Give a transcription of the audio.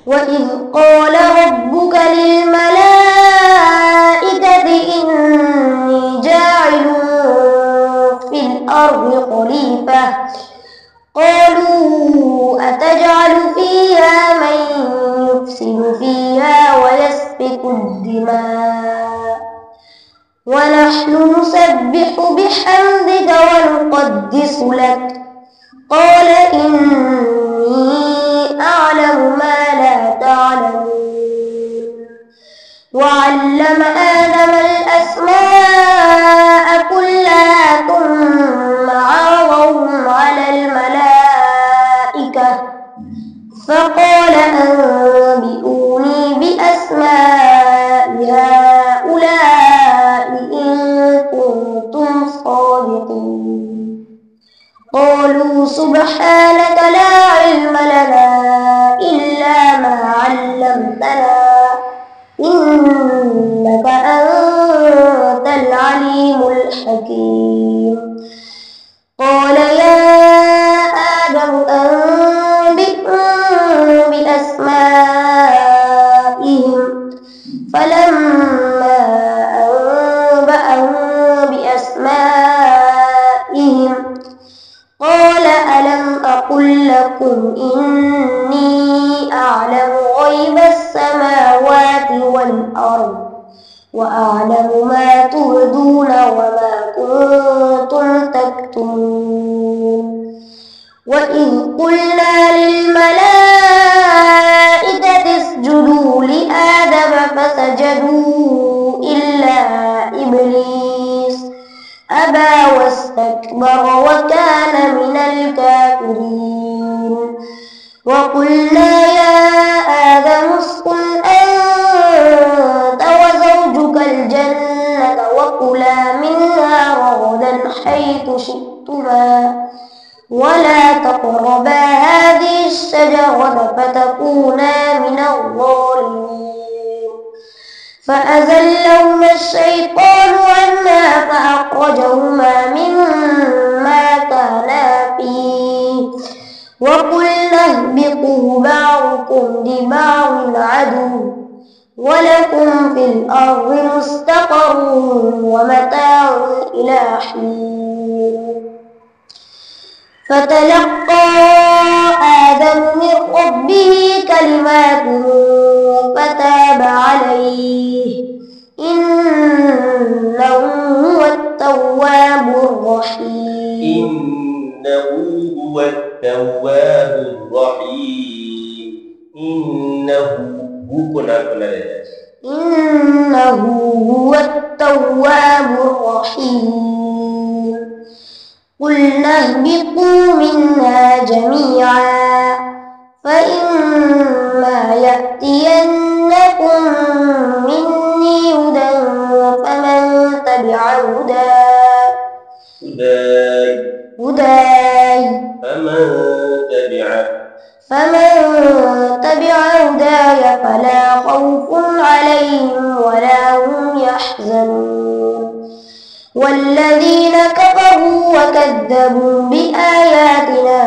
وإذ قال ربك للملائكة إني جاعل في الأرض خليفة قالوا أتجعل فيها من يفسد فيها ويسفك الدماء ونحن نسبح بحمدك ونقدس لك قال إني أعلم ما لا تعلمون وعلم آدم الأسماء كلها ثم عرضهم على الملائكة فقال أنبئوني بأسماء هؤلاء إن كنتم صادقين قالوا سبحانك لا علم لنا إلا ما علمتنا إنك أنت العليم الحكيم قال يا آدم أنبئهم بأسمائهم فلما أنبأهم بأسمائهم قال ألم أقل لكم إني أعلم غيب السماوات والأرض وأعلم ما تبدون وما كنتم تكتمون وإذ قلنا للملائكة اسجدوا لآدم فسجدوا إلا إبليس أبى واستكبر وكان من الكافرين وقلنا يا آدم اسكن أنت وزوجك الجنة وكلا منها رغدا حيث شئتما ولا تقربا هذه الشجرة فتكونا من الظالمين فأزلهما الشيطان عنها فأخرجهما مما كانا فيه وقلنا اهبطوا بعضكم لبعض عدو ولكم في الأرض مستقر ومتاع إلى حين فتلقى آدم من ربه كلمات فتاب عليه إنه هو التواب الرحيم إنه هو التواب الرحيم قلنا اهبطوا منها جميعا فإما يأتينكم مني هدى فمن تبع هداي فمن تبع هداي فلا خوف عليهم ولا هم يحزنون والذين كفروا وكذبوا بآياتنا